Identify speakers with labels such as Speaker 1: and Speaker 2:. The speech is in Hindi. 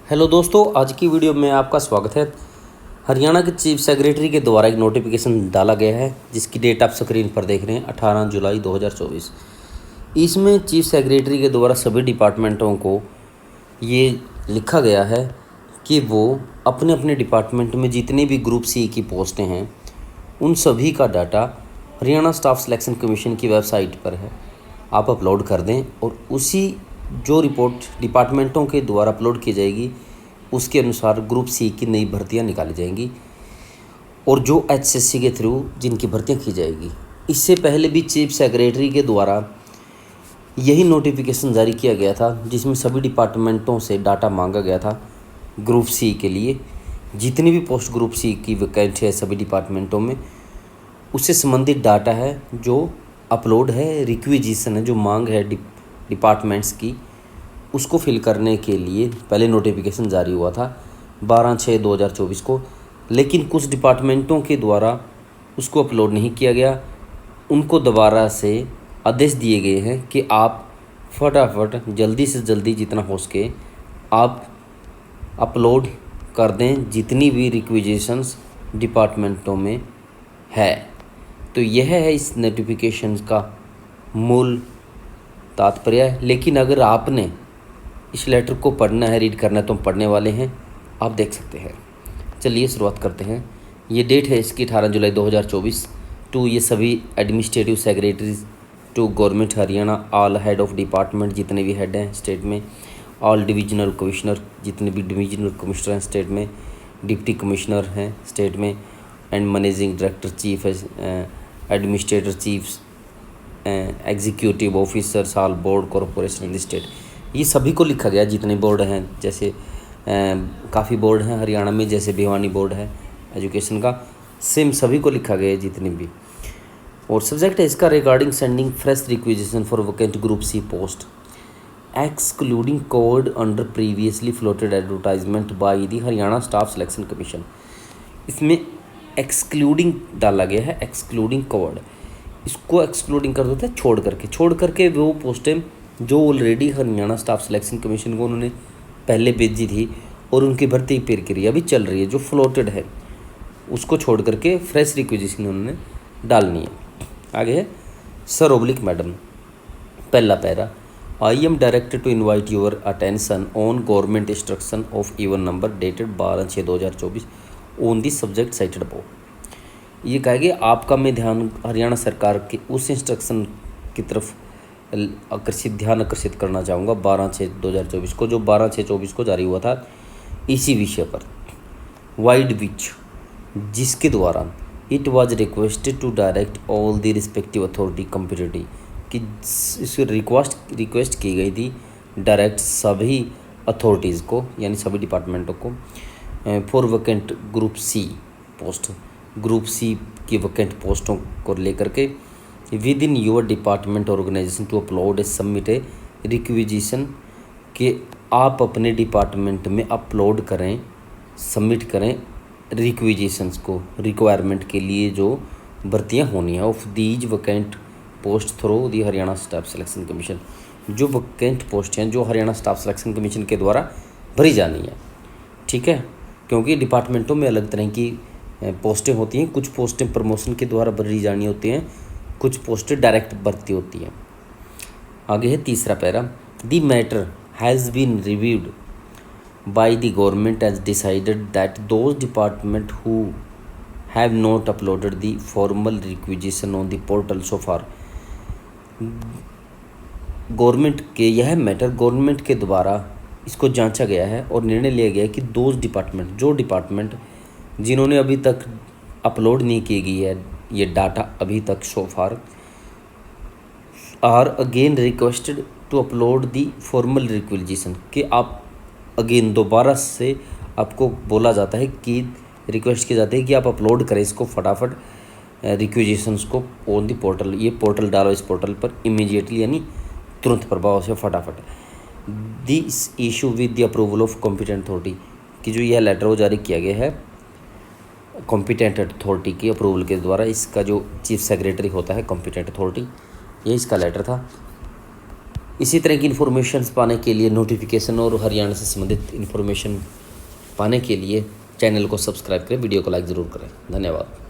Speaker 1: हेलो दोस्तों, आज की वीडियो में आपका स्वागत है। हरियाणा के चीफ सेक्रेटरी के द्वारा एक नोटिफिकेशन डाला गया है जिसकी डेट आप स्क्रीन पर देख रहे हैं 18 जुलाई 2024। इसमें चीफ सेक्रेटरी के द्वारा सभी डिपार्टमेंटों को ये लिखा गया है कि वो अपने अपने डिपार्टमेंट में जितने भी ग्रुप सी की पोस्टें हैं उन सभी का data Haryana staff selection commission की वेबसाइट पर है, आप अपलोड कर दें और उसी जो रिपोर्ट डिपार्टमेंटों के द्वारा अपलोड की जाएगी उसके अनुसार ग्रुप सी की नई भर्तियां निकाली जाएंगी और जो एचएससी के थ्रू जिनकी भर्तियां की जाएगी। इससे पहले भी चीफ सेक्रेटरी के द्वारा यही नोटिफिकेशन जारी किया गया था जिसमें सभी डिपार्टमेंटों से डाटा मांगा गया था ग्रुप सी के लिए। जितनी भी पोस्ट ग्रुप सी की वैकेंसी है सभी डिपार्टमेंटों में उससे संबंधित डाटा है जो अपलोड है, रिक्विजिशन है, जो मांग है डिपार्टमेंट्स की, उसको फिल करने के लिए पहले नोटिफिकेशन जारी हुआ था 12/6/2024 को। लेकिन कुछ डिपार्टमेंटों के द्वारा उसको अपलोड नहीं किया गया, उनको दोबारा से आदेश दिए गए हैं कि आप फटाफट जल्दी से जल्दी जितना हो सके आप अपलोड कर दें जितनी भी रिक्विजिशंस डिपार्टमेंटों में है। तो यह है इस नोटिफिकेशन का मूल तात्पर्य है। लेकिन अगर आपने इस लेटर को पढ़ना है, रीड करना है तो हम पढ़ने वाले हैं, आप देख सकते हैं। चलिए शुरुआत करते हैं। ये डेट है इसकी 18 जुलाई 2024 टू ये सभी administrative secretaries to government Haryana, all head of department जितने भी हेड हैं स्टेट में, ऑल डिविजनल कमिश्नर जितने भी डिविजनल कमिश्नर हैं स्टेट में, डिप्टी कमिश्नर हैं स्टेट में, and managing director, chief administrator, chief executive officers, all board corporation in state. ये सभी को लिखा गया जितने बोर्ड हैं, जैसे काफ़ी बोर्ड हैं हरियाणा में, जैसे भिवानी बोर्ड है एजुकेशन का, सेम सभी को लिखा गया है जितने भी। और सब्जेक्ट है इसका regarding sending fresh requisition for vacant group C post excluding code under previously floated advertisement by the Haryana staff selection commission. इसमें एक्सक्लूडिंग डाला गया है, एक्सक्लूडिंग कोड, इसको एक्सक्लूडिंग कर देते हैं छोड़ करके वो पोस्टें जो already Haryana staff selection commission को उन्होंने पहले भेजी थी और उनकी भर्ती प्रक्रिया भी चल रही है, जो फ्लोटेड है उसको छोड़ करके फ्रेश रिक्विजिशन उन्होंने डालनी है। आगे है सर ओब्लिक मैडम, पहला पैरा, I am directed to invite your attention on government instruction of even number dated 12/6/2024 on the subject cited above. ये कहा कि आपका मैं ध्यान हरियाणा सरकार के उस इंस्ट्रक्शन की तरफ ध्यान आकर्षित करना चाहूँगा 12/6/2024 को, जो 12/6/24 को जारी हुआ था इसी विषय पर, वाइड विच, जिसके द्वारा it was requested to direct all the respective authority competitive, कि इस रिक्वेस्ट की गई थी डायरेक्ट सभी अथॉरिटीज़ को यानी सभी डिपार्टमेंटों को for vacant group C post, group C की वैकेंट पोस्टों को लेकर के within your department organisation to upload a submit a requisition, कि आप अपने डिपार्टमेंट में अपलोड करें, सबमिट करें रिक्विजिशंस को, रिक्वायरमेंट के लिए जो भर्तियां होनी है of these vacant post through the Haryana staff selection commission, जो वैकेंट पोस्ट हैं जो हरियाणा स्टाफ सिलेक्शन कमीशन के द्वारा भरी जानी है। ठीक है, क्योंकि डिपार्टमेंटों में अलग तरह की पोस्टें होती हैं, कुछ पोस्टें प्रमोशन के द्वारा भरी जानी होती हैं, कुछ पोस्टें डायरेक्ट भर्ती होती हैं। आगे है तीसरा para, the matter has been reviewed by the government as decided that those department who have not uploaded the formal requisition on the portal so far. Government के यह मैटर गवर्नमेंट के द्वारा इसको जांचा गया है और निर्णय लिया गया है कि दोज डिपार्टमेंट, जो डिपार्टमेंट जिन्होंने अभी तक अपलोड नहीं की गई है ये डाटा अभी तक so far, are again requested to upload the formal requisition, कि आप अगेन दोबारा से आपको बोला जाता है कि रिक्वेस्ट की जाती है कि आप अपलोड करें इसको फटाफट रिक्विजिशंस को ऑन दी पोर्टल। ये पोर्टल डालो, इस पोर्टल पर इमीडिएटली यानी तुरंत प्रभाव से फटाफट। This issue with the approval of competent authority, कि जो यह लेटर वो जारी किया गया है कॉम्पिटेंट अथॉरिटी के अप्रूवल के द्वारा। इसका जो चीफ सेक्रेटरी होता है कॉम्पिटेंट अथॉरिटी, ये इसका लेटर था। इसी तरह की इन्फॉर्मेशन पाने के लिए, नोटिफिकेशन और हरियाणा से संबंधित इन्फॉर्मेशन पाने के लिए चैनल को सब्सक्राइब करें, वीडियो को लाइक ज़रूर करें। धन्यवाद।